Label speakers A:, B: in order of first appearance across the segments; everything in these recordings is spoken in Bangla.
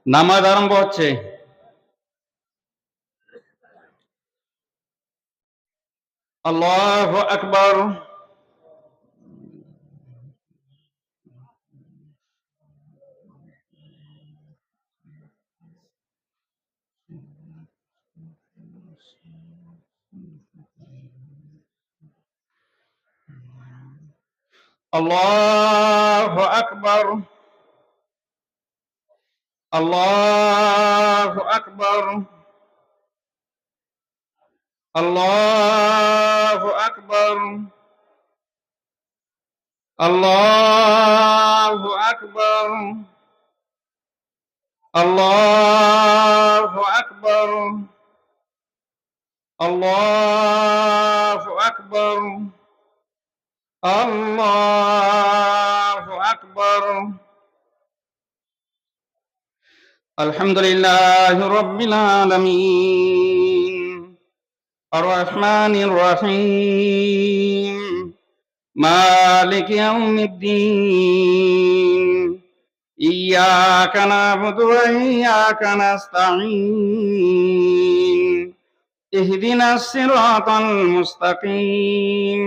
A: নামাজ আরম্ভ হচ্ছে। আল্লাহু আকবার। আল্লাহু আকবার। আল্লাহু আকবার। আল্লাহু আকবার। আল্লাহু আকবার। আল্লাহু আকবার। আল্লাহু আকবার। আল্লাহু আকবার। আলহামদুলিল্লাহি রাব্বিল আলামিন আর রহমানির রহিম মালিক ইয়াউমিদ্দিন ইয়্যাকা না'বুদু ওয়া ইয়্যাকা নাস্তাঈন ইহদিনাস সিরাতাল মুস্তাকিম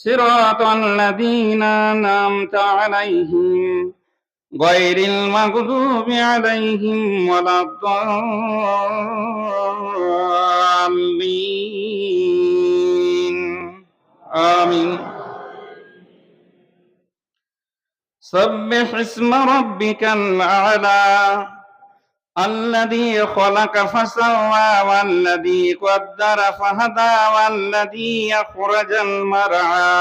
A: সিরাতাল লাযীনা আন'আমতা আলাইহিম গায়রিল মাগদুবি আলাইহিম ওয়ালাদ-দাল্লিন আমিন। সাব্বিহ ইসমা রাব্বিকাল আ'লা الذي خلق فسوى والذي قدر فهدى والذي أخرج المرعى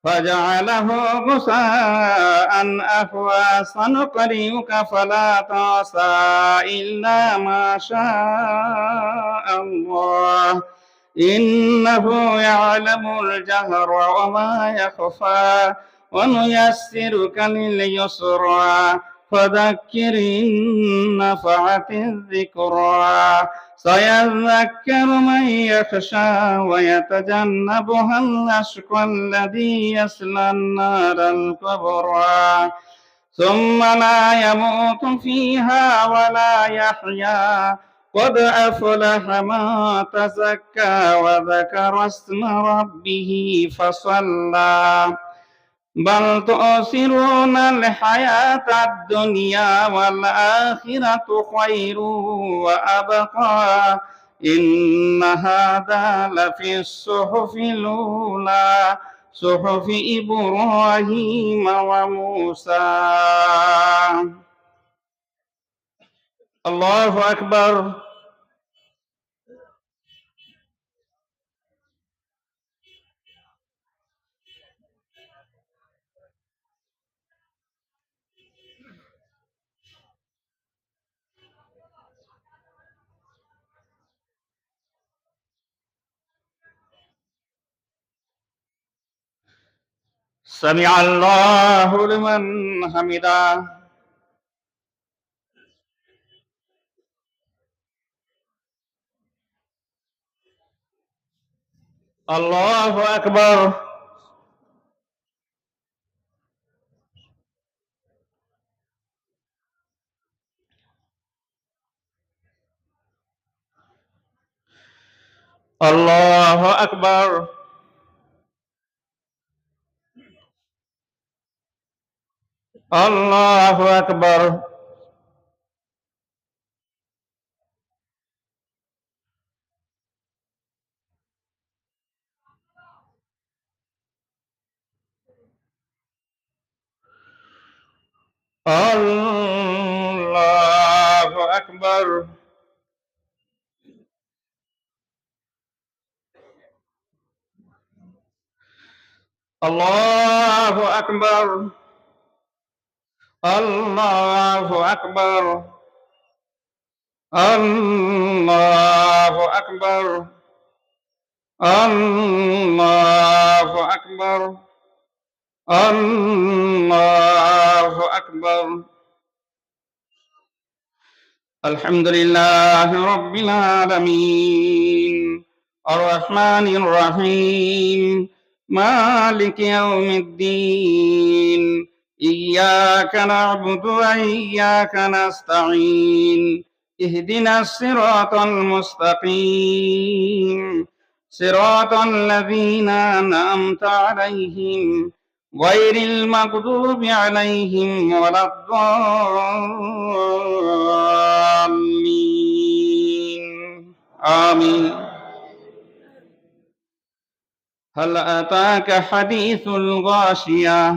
A: فجعله غثاء أحوى سنقرئك فلا تنسى إلا ما شاء الله إنه يعلم الجهر وما يخفى ونيسرك لليسرى فذكر إن نفعت الذكرى سيذكر من يخشى ويتجنبها الأشقى الذي يصلى النار الكبرى ثم لا يموت فيها ولا يحيا قد أفلح من تزكى وذكر اسم ربه فصلى بل تؤثرون الحياة الدنيا والآخرة خير وأبقى إن هذا لفي الصحف الأولى صحف إبراهيم وموسى الله أكبر سمع الله لمن حمده الله أكبر الله أكبر الله أكبر الله أكبر الله أكبر الله أكبر الله أكبر الله أكبر الله أكبر الحمد لله رب العالمين الرحمن الرحيم مالك يوم الدين إياك نعبد وإياك نستعين اهدنا الصراط المستقيم صراط الذين أنعمت عليهم غير المغضوب عليهم ولا الضالين آمين. هل أتاك حديث الغاشية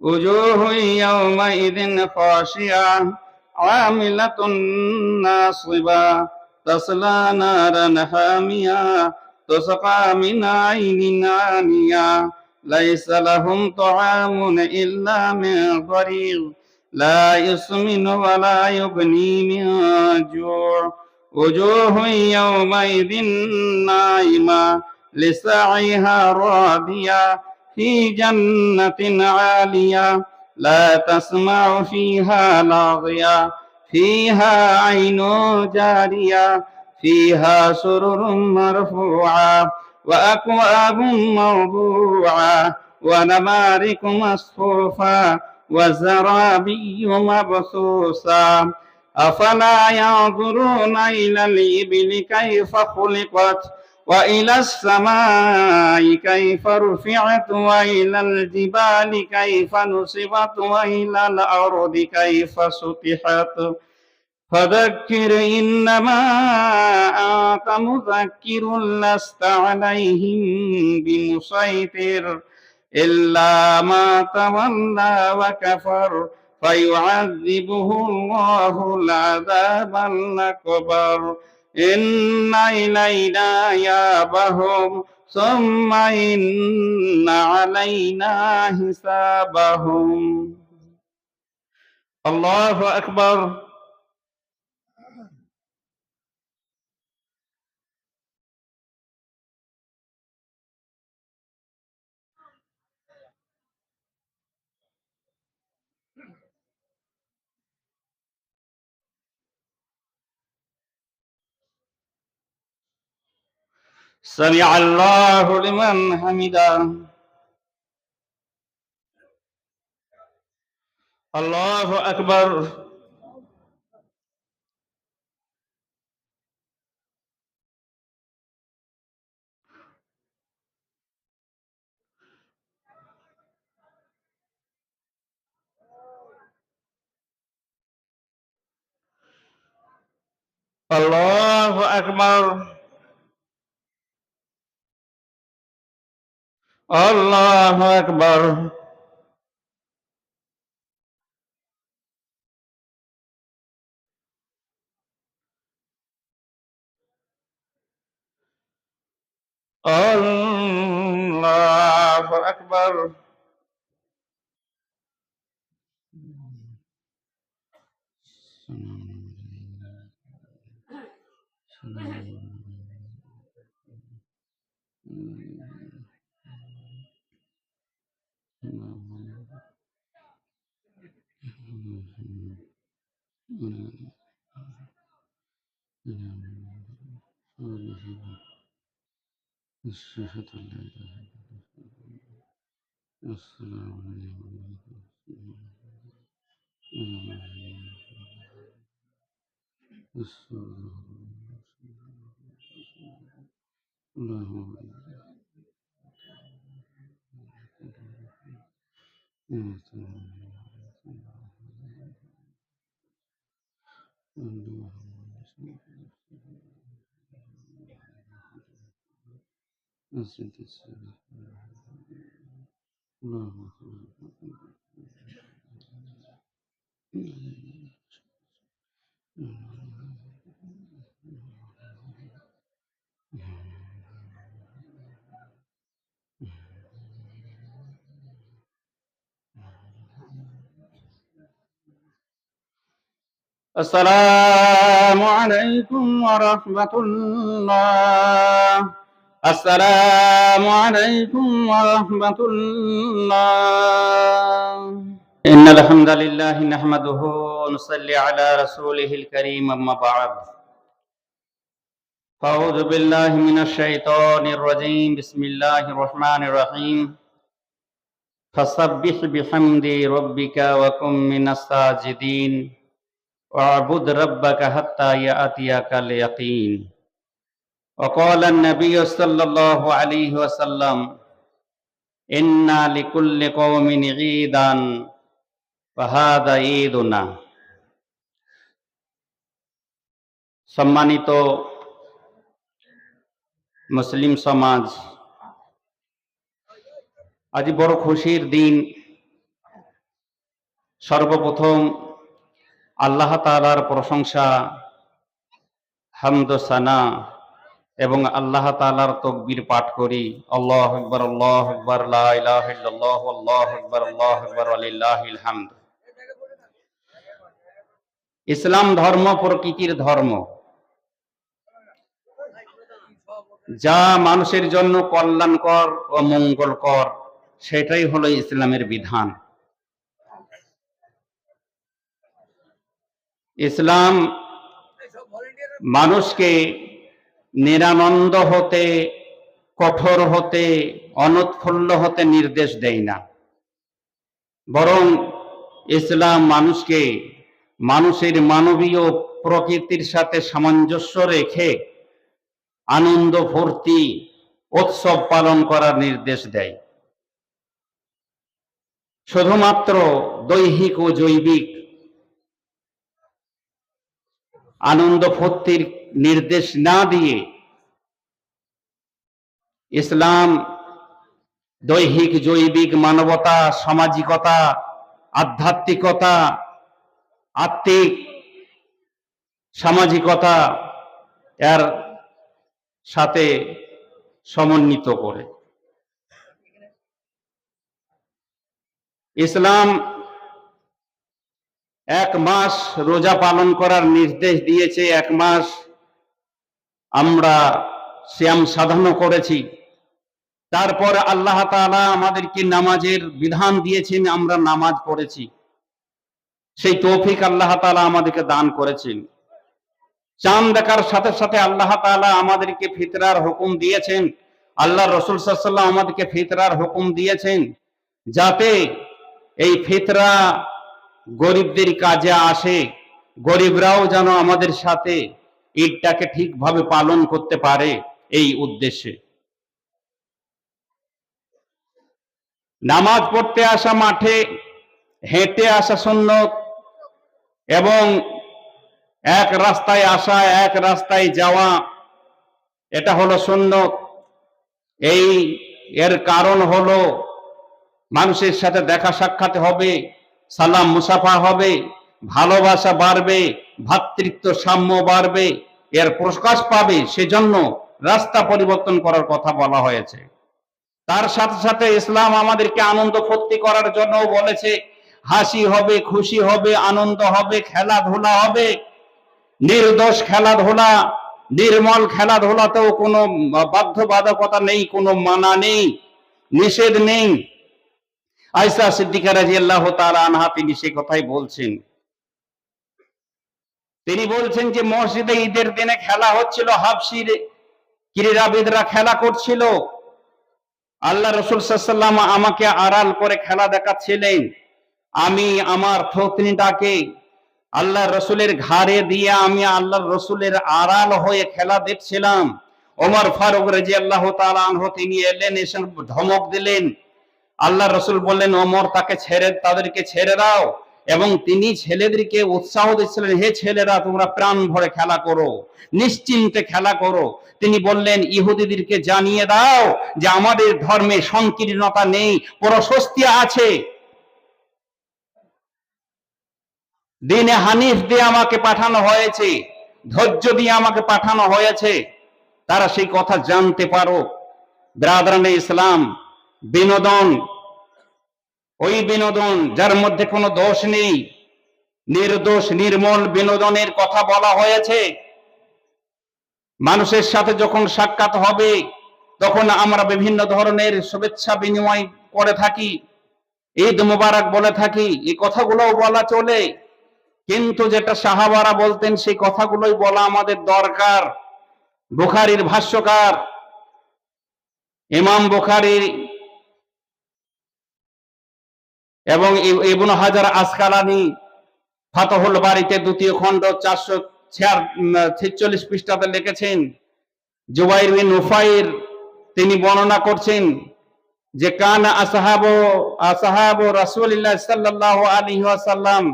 A: وجوه يومئذ خاشعة عاملة ناصبة تصلى نارا حامية تسقى من عين آنية ليس لهم طعام إلا من ضريع لا يسمن ولا يغني من جوع وجوه يومئذ ناعمة لسعيها راضية في جنة عالية لا تسمع فيها لاغية فيها عين جارية فيها سرر مرفوعة وأكواب موضوعة ونمارق مصفوفة وزرابي مبثوثة أفلا ينظرون إلى الإبل كيف خلقت وإلى السماء كيف رفعت وإلى الجبال كيف نصبت وإلى الأرض كيف سطحت فذكر إنما أنت مذكر لست عليهم بمسيطر إلا ما تولى وكفر فيعذبه الله العذاب الأكبر إن إلينا إيابهم ثم إن علينا حسابهم. الله أكبر. سمع الله لمن حمده. الله أكبر. الله أكبر. الله أكبر. الله أكبر. السلام عليكم ورحمة الله. السلام عليكم ورحمة الله. إن الحمد لله نحمده ونصلي على رسوله الكريم أما بعد فأعوذ بالله من الشيطان الرجيم بسم الله الرحمن الرحيم فسبح بحمد ربك وكن من الساجدين واعبد ربك حتى يأتيك اليقين. وقال النبي صلى الله عليه وسلم إن لكل قوم عيدا وهذا عيدنا. সম্মানিত মুসলিম সমাজ, আজ বড় খুশির দিন। সর্বপ্রথম আল্লাহ তাআলার প্রশংসা, হামদ, সানা এবং আল্লাহ তাআলার তাকবীর পাঠ করি। আল্লাহু আকবার, আল্লাহু আকবার, লা ইলাহা ইল্লাল্লাহ, আল্লাহু আকবার, আল্লাহু আকবার, ওয়ালিল্লাহিল হামদ। ইসলাম ধর্ম প্রকৃতির ধর্ম, যা মানুষের জন্য কল্যাণকর ও মঙ্গলকর, সেটাই হলো ইসলামের বিধান। ইসলাম মানুষকে নিরানন্দ হতে, কঠোর হতে, অনুৎফুল্ল হতে নির্দেশ দেয় না, বরং ইসলাম মানুষকে মানুষের মানবীয় প্রকৃতির সাথে সামঞ্জস্য রেখে আনন্দ, ফুর্তি, উৎসব পালন করার নির্দেশ দেয়। শুধুমাত্র দৈহিক ও জৈবিক আনন্দ ফুর্তির নির্দেশ না দিয়ে ইসলাম দৈহিক, জৈবিক, মানবতা, সামাজিকতা, আধ্যাত্মিকতা, আত্মিক সামাজিকতা এর সাথে সমন্বিত করে। ইসলাম 1 মাস রোজা পালন করার নির্দেশ দিয়েছে। 1 মাস আমরা সিয়াম সাধনা করেছি। তারপর আল্লাহ তাআলা আমাদেরকে নামাজের বিধান দিয়েছেন, আমরা নামাজ পড়েছি। সেই তৌফিক আল্লাহ তাআলা আমাদেরকে দান করেছেন। চাঁদ দেখার সাথে সাথে আল্লাহ তাআলা আমাদেরকে ফিতরার হুকুম দিয়েছেন। আল্লাহ রাসূল সাল্লাল্লাহু আলাইহি ওয়াসাল্লাম আমাদেরকে ফিতরার হুকুম দিয়েছেন, যাতে এই ফিতরা গরিবদের কাজে আসে, গরিবরাও যেন আমাদের সাথে ঈদটাকে ঠিকভাবে পালন করতে পারে, এই উদ্দেশ্যে। নামাজ পড়তে আসা, মাঠে হেঁটে আসা সুন্নত, এবং এক রাস্তায় আসা, এক রাস্তায় যাওয়া, এটা হলো সুন্নত। এর কারণ হলো মানুষের সাথে দেখা সাক্ষাৎ হবে, সালাম মুসাফা হবে, ভালোবাসা বাড়বে, ভ্রাতৃত্ব সাম্য বাড়বে, এর প্রকাশ পাবে। সেজন্য রাস্তা পরিবর্তন করার কথা বলা হয়েছে। তার সাথে সাথে ইসলাম আমাদেরকে আনন্দ ফুর্তি করার জন্য বলেছে। হাসি হবে, খুশি হবে, আনন্দ হবে, খেলাধুলা হবে, নির্দোষ খেলাধুলা, নির্মল খেলাধুলাতেও কোনো বাধ্যবাধকতা নেই, কোনো মানা নেই, নিষেধ নেই। আয়েশা সিদ্দিকা রাদিয়াল্লাহু তাআলা আনহা তিনি সে কথাই বলছেন। তিনি বলছেন যে মসজিদে ঈদের দিনে খেলা হচ্ছিল, হাবশির ক্রীড়াবিদরা খেলা করছিল। আল্লাহ রাসূল সাল্লাল্লাহু আলাইহি ওয়াসাল্লাম আমাকে আড়াল করে খেলা দেখাচ্ছিলেন। আমি আমার থুতনিটাকে আল্লাহ রসুলের ঘাড়ে দিয়ে আমি আল্লাহ রসুলের আড়াল হয়ে খেলা দেখছিলাম। ওমর ফারুক রাদিয়াল্লাহু তাআলা আনহু তিনি এলেন, এসে ধমক দিলেন। আল্লাহ রসুল বললেন, ওমর তাদেরকে ছেড়ে দাও। এবং তিনি ছেলেদেরকে উৎসাহ দিচ্ছিলেন, হে ছেলেরা, তোমরা প্রাণ ভরে খেলা করো, নিশ্চিন্তে খেলা করো। তিনি বললেন, ইহুদিদেরকে জানিয়ে দাও যে আমাদের ধর্মে সংকীর্ণতা নেই, প্রশস্তি আছে। দিনে হানিফ দিয়ে আমাকে পাঠানো হয়েছে, ধৈর্য দিয়ে আমাকে পাঠানো হয়েছে। তারা সেই কথা জানতে পারো। ব্রাদারানে ইসলাম, বিনোদন, ওই বিনোদন যার মধ্যে কোনো দোষ নেই, নির্দোষ নির্মল বিনোদনের কথা বলা হয়েছে। মানুষের সাথে যখন সাক্ষাৎ হবে, তখন আমরা বিভিন্ন ধরনের শুভেচ্ছা বিনিময় করে থাকি, ঈদ মুবারক বলে থাকি, এই কথাগুলোও বলা চলে। কিন্তু যেটা সাহাবারা বলতেন, সেই কথাগুলোই বলা আমাদের দরকার। বুখারীর ভাষ্যকার ইমাম বুখারী এবং ইবনে হাজার আসকালানি ফাতহুল বারীতে 2য় খণ্ড 446 পৃষ্ঠাতে লিখেছেন, জুবাইর বিন নুফাইর তিনি বর্ণনা করছেন যে কানা আসহাবু রাসূলিল্লাহ সাল্লাল্লাহু আলাইহি ওয়াসাল্লাম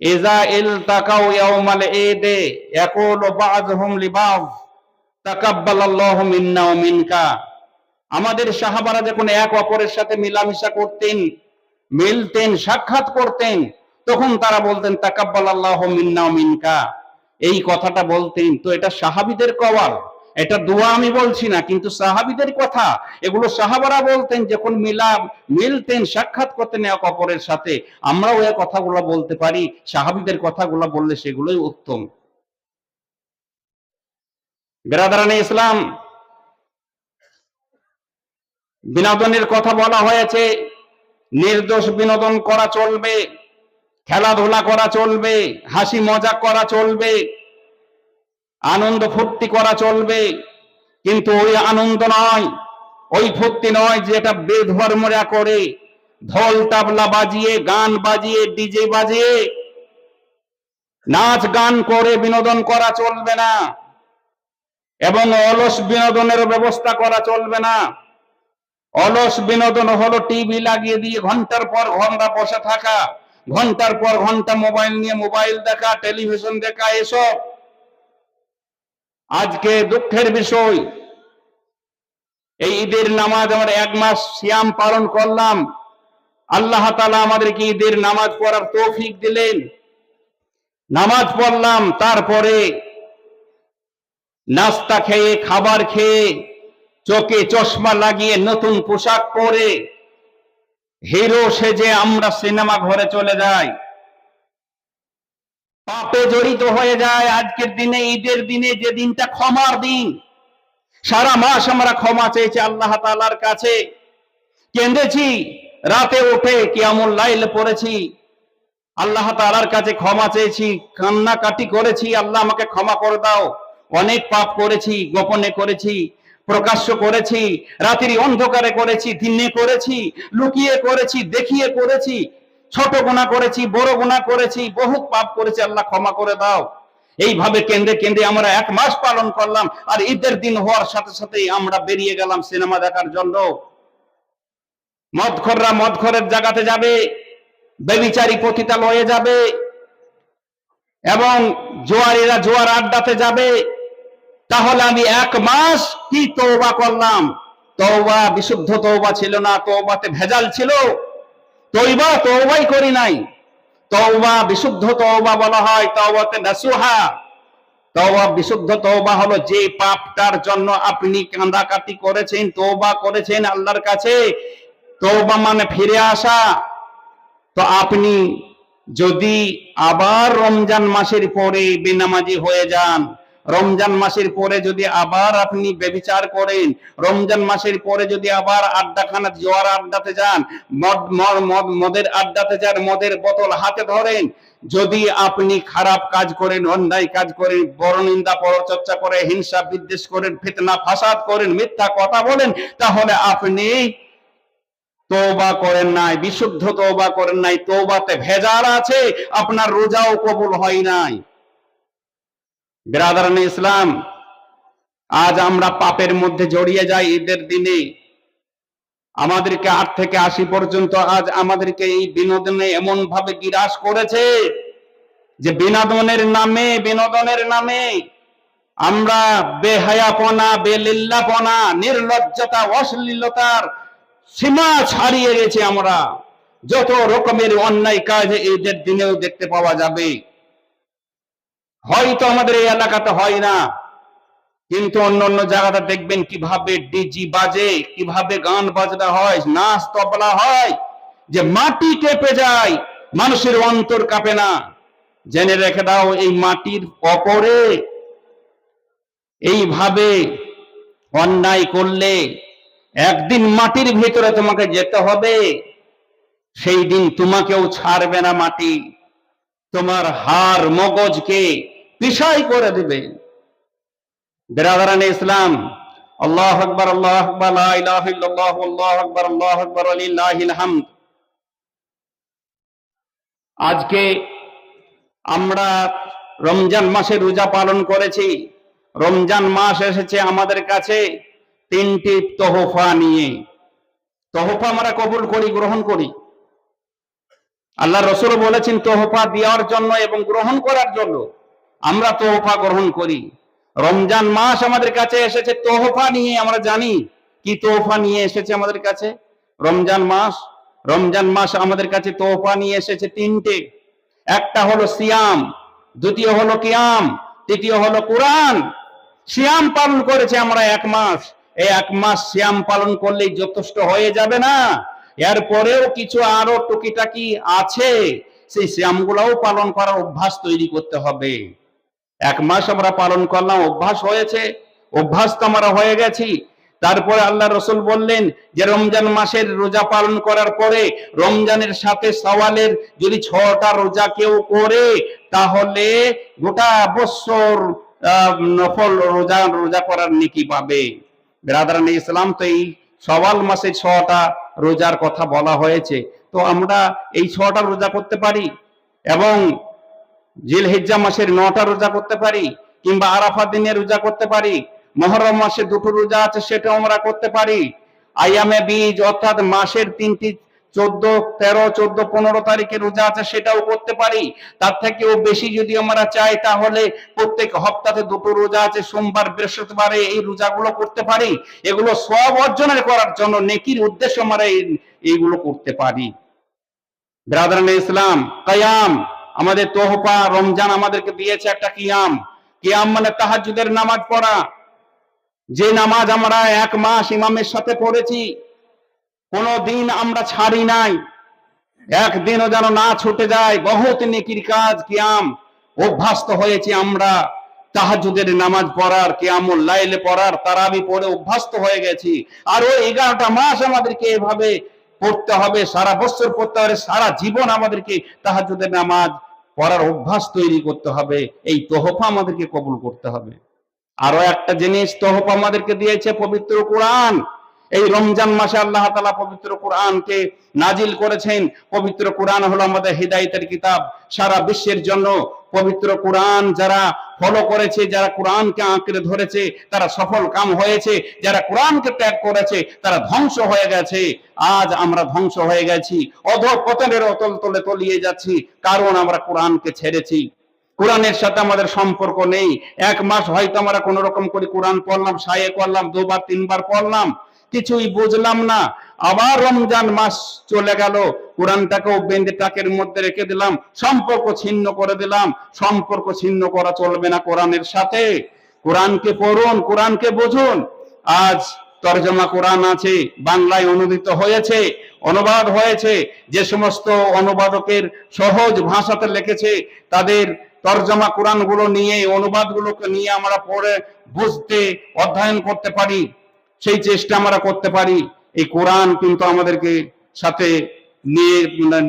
A: ইযা ইলতাকাউ ইয়াউমাল ঈদ ইয়াকুলু বাযুহুম লিবায তাকাব্বালাল্লাহু মিন্না ওয়া মিনকা। আমাদের সাহাবারা যখন এক অপরের সাথে মিলামিশা করতেন, মিলতেন, সাক্ষাৎ করতেন, তখন তারা বলতেন তাকাব্বালাল্লাহু মিন্না ওয়া মিনকা, এই কথাটা বলতেন। তো এটা সাহাবীদের কওয়াল, এটা দোয়া আমি বলছি না, কিন্তু সাহাবীদের কথা। এগুলো সাহাবারা বলতেন যখন মিলতেন, সাক্ষাৎ করতেন এক অপরের সাথে। আমরাও এই কথাগুলো বলতে পারি, সাহাবীদের কথাগুলো বললে সেগুলোই উত্তম। বিরাদরানে ইসলাম, বিনোদনের কথা বলা হয়েছে, নির্দোষ বিনোদন করা চলবে, খেলাধুলা করা চলবে, হাসি মজাক করা চলবে, আনন্দ ফুর্তি করা চলবে, কিন্তু ওই আনন্দ নয়, ওই ফুর্তি নয় যেটা বেধর্মরা করে। ঢোল তাবলা বাজিয়ে, গান বাজিয়ে, ডিজে বাজিয়ে, নাচ গান করে বিনোদন করা চলবে না, এবং অলস বিনোদনের ব্যবস্থা করা চলবে না। অলস বিনোদন হলো টিভি লাগিয়ে দিয়ে ঘন্টার পর ঘন্টা বসে থাকা, ঘন্টার পর ঘন্টা মোবাইল নিয়ে মোবাইল দেখা, টেলিভিশন দেখা, এসব। আজকে দুঃখের বিষয়, এই ঈদের নামাজ আমরা 1 মাস সিয়াম পালন করলাম, আল্লাহ তাআলা আমাদেরকে ঈদের নামাজ পড়ার তৌফিক দিলেন, নামাজ পড়লাম, তারপরে নাস্তা খেয়ে, খাবার খেয়ে, চোখে চশমা লাগিয়ে, নতুন পোশাক পরে, হিরো সেজে আমরা সিনেমা ঘরে চলে যাই, পাপে জড়িত হয়ে যায়। আজকের দিনে, ঈদের দিনে, যে দিনটা ক্ষমার দিন, সারা মাস আমরা ক্ষমা চেয়েছি আল্লাহ তাআলার কাছে, কেঁদেছি, রাতে উঠে কিয়ামুল লাইল পড়েছি, আল্লাহ তাআলার কাছে ক্ষমা চেয়েছি, কান্নাকাটি করেছি, আল্লাহ আমাকে ক্ষমা করে দাও। অনেক পাপ করেছি, গোপনে করেছি, প্রকাশ্য করেছি, রাতের অন্ধকারে করেছি, দিনে করেছি, লুকিয়ে করেছি, দেখিয়ে করেছি, ছোট গুনাহ করেছি, বড় গুনাহ করেছি, বহুত পাপ করেছি, আল্লাহ ক্ষমা করে দাও। এইভাবে কেঁদে কেঁদে আমরা 1 মাস পালন করলাম, আর ঈদের দিন হওয়ার সাথে সাথেই আমরা বেরিয়ে গেলাম সিনেমা দেখার জন্য। মদখোররা মদখোরের জায়গাতে যাবে, ব্যভিচারী পতিতালয়ে যাবে, এবং জোয়ারিরা জোয়ার আড্ডাতে যাবে। তাহলে আমি 1 মাস কি তওবা করলাম? তওবা বিশুদ্ধ তওবা ছিল না, তওবাতে ভেজাল ছিল। তওবাই করি নাই। তওবা বিশুদ্ধ তওবা বলা হয়, তওবাতে নাসুহা। তওবা বিশুদ্ধ তওবা হলো যে পাপটার জন্য আপনি কান্দাকাটি করেছেন, তওবা করেছেন আল্লাহর কাছে। তওবা মানে ফিরে আসা। তো আপনি যদি আবার রমজান মাসের পরে বেনামাজি হয়ে যান, রমজান মাসের পরে যদি আবার আপনি ব্যভিচার করেন, রমজান মাসের পরে যদি আবার আড্ডাখানা জোয়ার আড্ডাতে যান, মদের আড্ডাতে যান, মদের বোতল হাতে ধরেন, যদি আপনি খারাপ কাজ করেন, অন্যায় কাজ করেন, পরনিন্দা পরচর্চা করে, হিংসা বিদ্বেষ করেন, ফিতনা ফাসাদ করেন, মিথ্যা কথা বলেন, তাহলে আপনি তওবা করেন নাই, বিশুদ্ধ তওবা করেন নাই, তওবাতে ভেজাল আছে, আপনার রোজাও কবুল হয় নাই। বিরাদরানে ইসলাম, আজ আমরা পাপের মধ্যে জড়িয়ে যাই। ঈদের দিনে আমাদেরকে 8 থেকে 80 পর্যন্ত আজ আমাদেরকে এই বিনোদনে এমন ভাবে গ্রাস করেছে যে বিনোদনের নামে আমরা বেহায়াপনা, বেলিল্লাপনা, নির্লজ্জতা, অশ্লীলতার সীমা ছাড়িয়ে গেছি। আমরা যত রকমের অন্যায় কাজ ঈদের দিনেও দেখতে পাওয়া যাবে। হয়তো আমাদের এই এলাকাতে হয় না, কিন্তু অন্য জায়গাতে দেখবেন কিভাবে ডিজি বাজে, কিভাবে গান বাজনা হয়, নাচ তবলা হয়, যে মাটি কেঁপে যায়, মানুষের অন্তর কাঁপে না। জেনে রেখে দাও, এই মাটির ওপরে এইভাবে অন্যায় করলে একদিন মাটির ভিতরে তোমাকে যেতে হবে। সেই দিন তোমাকেও ছাড়বে না মাটি, তোমার হাড় মগজকে পিসাই করে দিবে। বিরাদরানে ইসলাম, আল্লাহু আকবার, আল্লাহু আকবার, লা ইলাহা ইল্লাল্লাহ, আল্লাহু আকবার, আল্লাহু আকবার, লিল্লাহিল হামদ। আজকে আমরা রমজান মাসে রোজা পালন করেছি। রমজান মাস এসেছে আমাদের কাছে তিনটি তোহফা নিয়ে। তোহফা আমরা কবুল করি, গ্রহণ করি। আল্লাহ রসুল বলেছেন তোহফা দেওয়ার জন্য এবং গ্রহণ করার জন্য। আমরা তোহফা গ্রহণ করি। রমজান মাস আমাদের কাছে এসেছে তোহফা নিয়ে। আমরা জানি কি তোহফা নিয়ে এসেছে আমাদের কাছে রমজান মাস। রমজান মাস আমাদের কাছে তোহফা নিয়ে এসেছে তিনটে। একটা হলো সিয়াম, দ্বিতীয় হলো কিয়াম, তৃতীয় হলো কোরআন। সিয়াম পালন করেছে আমরা 1 মাস। এই 1 মাস সিয়াম পালন করলেই যথেষ্ট হয়ে যাবে না, এরপরেও কিছু আরো টুকিটাকি আছে, সেই সিয়ামগুলোও পালন করার অভ্যাস তৈরি করতে হবে। 1 মাস আমরা পালন করলাম, অভ্যাস হয়েছে, অভ্যাস তো আমরা হয়ে গেছি। তারপরে আল্লাহ রসুল বললেন যে রমজান মাসের রোজা পালন করার পরে রমজানের সাথে শাওয়ালের যদি 6টা রোজা কেউ করে তাহলে গোটা বছর নফল রোজা করার নেকি পাবে। বিরাদরান ইসলাম, তো এই শাওয়াল মাসে 6টা রোজার কথা বলা হয়েছে, তো আমরা এই 6টা রোজা করতে পারি এবং জিলহিজ্জা মাসের 9টা রোজা করতে পারি, কিংবা আরাফা দিনে রোজা করতে পারি। মুহররম মাসে 2টো রোজা আছে, সেটাও আমরা করতে পারি। আইয়ামে বীজ অর্থাৎ মাসের 3টি 14, 13, 14, 15 তারিখে রোজা আছে, সেটাও করতে পারি। তার থেকেও বেশি যদি আমরা চাই তাহলে প্রত্যেক সপ্তাহে 2টো রোজা আছে, সোমবার বৃহস্পতিবারে এই রোজাগুলো করতে পারি। এগুলো সব অর্জনের করার জন্য, নেকির উদ্দেশ্যে আমরা এইগুলো করতে পারি। ব্রাদারান ইসলাম, কিয়াম আমাদের তোহফা। রমজান আমাদেরকে দিয়েছে একটা কিয়াম। কিয়াম মানে তাহাজ্জুদের নামাজ পড়া, যে নামাজ আমরা 1 মাস ইমামের সাথে পড়েছি, কোনদিন আমরা ছাড়ি নাই, একদিনও যেন না ছুটে যায়। বহুত নেকির কাজ কিয়াম, অভ্যস্ত হয়েছি আমরা তাহাজ্জুদের নামাজ পড়ার, কিয়ামুল লাইলে পড়ার, তারাবি পড়ে অভ্যস্ত হয়ে গেছি। আর ওই 11টা মাস আমাদেরকে এভাবে পড়তে হবে, সারা বছর পড়তে হবে, সারা জীবন আমাদেরকে তাহাজ্জুদের নামাজ পড়ার অভ্যাস তৈরি করতে হবে। এই তোহফা আমাদেরকে কবুল করতে হবে। আরো একটা জিনিস তোহফা আমাদেরকে দিয়েছে পবিত্র কোরআন। এই রমজান মাসে আল্লাহ তাআলা পবিত্র কোরআনকে নাজিল করেছেন। পবিত্র কোরআন হলো আমাদের হিদায়াতের কিতাব সারা বিশ্বের জন্য। পবিত্র কোরআন যারা ফলো করেছে, যারা কোরআনকে আঁকড়ে ধরেছে, তারা সফল কাম হয়েছে। যারা কোরআনকে ত্যাগ করেছে তারা ধ্বংস হয়ে গেছে। আজ আমরা ধ্বংস হয়ে গেছি, অধঃপতনের অতল তলে তলিয়ে যাচ্ছি, কারণ আমরা কোরআনকে ছেড়েছি। কোরআনের সাথে আমাদের সম্পর্ক নেই। 1 মাস হয়তো আমরা কোন রকম করে কোরআন পড়লাম, সায়ে করলাম, 2বার 3বার পড়লাম, কিছুই বুঝলাম না। আবার রমজান মাস চলে গেল, কোরআনটাকেও বেঁধে টাকের মধ্যে রেখে দিলাম, সম্পর্ক ছিন্ন করে দিলাম। সম্পর্ক ছিন্ন করা চলবে না কোরআনের সাথে। কোরআনকে পড়ুন, কোরআনকে বুঝুন। আজ তরজমা কোরআন আছে, বাংলায় অনুদিত হয়েছে, অনুবাদ হয়েছে। যে সমস্ত অনুবাদকের সহজ ভাষাতে লিখেছে, তাদের তরজমা কোরআনগুলো নিয়ে, অনুবাদগুলোকে নিয়ে আমরা পড়ে বুঝতে, অধ্যয়ন করতে পারি, সেই চেষ্টা আমরা করতে পারি। এই কোরআন কিন্তু আমাদেরকে সাথে নিয়ে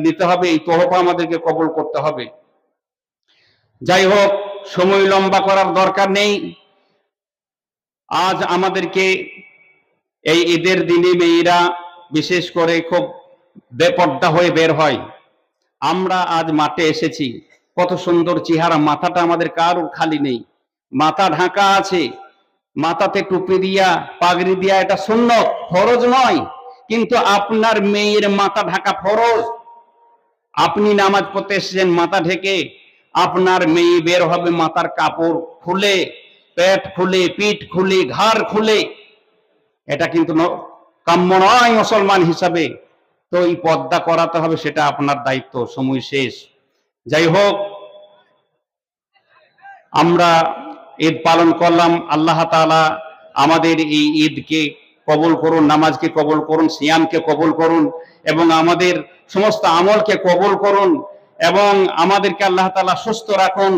A: নিতে হবে, এই তোহফা আমাদেরকে কবুল করতে হবে। যাই হোক, সময় লম্বা করার দরকার নেই। আজ আমাদেরকে এই ঈদের দিনে মেয়েরা বিশেষ করে খুব বেপর্দা হয়ে বের হয়। আমরা আজ মাঠে এসেছি, কত সুন্দর চেহারা, মাথাটা আমাদের কারোর খালি নেই, মাথা ঢাকা আছে, মাথাতে টুপি দিয়া, পাগড়ি দিয়া, এটা সুন্নত, ফরজ নয়। কিন্তু আপনার মেয়ের মাথা ঢাকা ফরজ। আপনি নামাজ পড়তে এসেছেন মাথা ঢেকে, আপনার মেয়ে বের হবে মাথার কাপড় খুলে, পেট খুলে, পিঠ খুলে, ঘাড় খুলে। এটা কিন্তু কাম্য নয় মুসলমান হিসাবে। তো এই পর্দা করাতে হবে, সেটা আপনার দায়িত্ব। সময় শেষ। যাই হোক, আমরা ঈদ পালন করলাম। আল্লাহ তাআলা আমাদের এই ঈদকে কবুল করুন, নামাজকে কবুল করুন, সিয়ামকে কবুল করুন এবং আমাদের সমস্ত আমলকে কবুল করুন এবং আমাদেরকে আল্লাহ তাআলা সুস্থ রাখুন।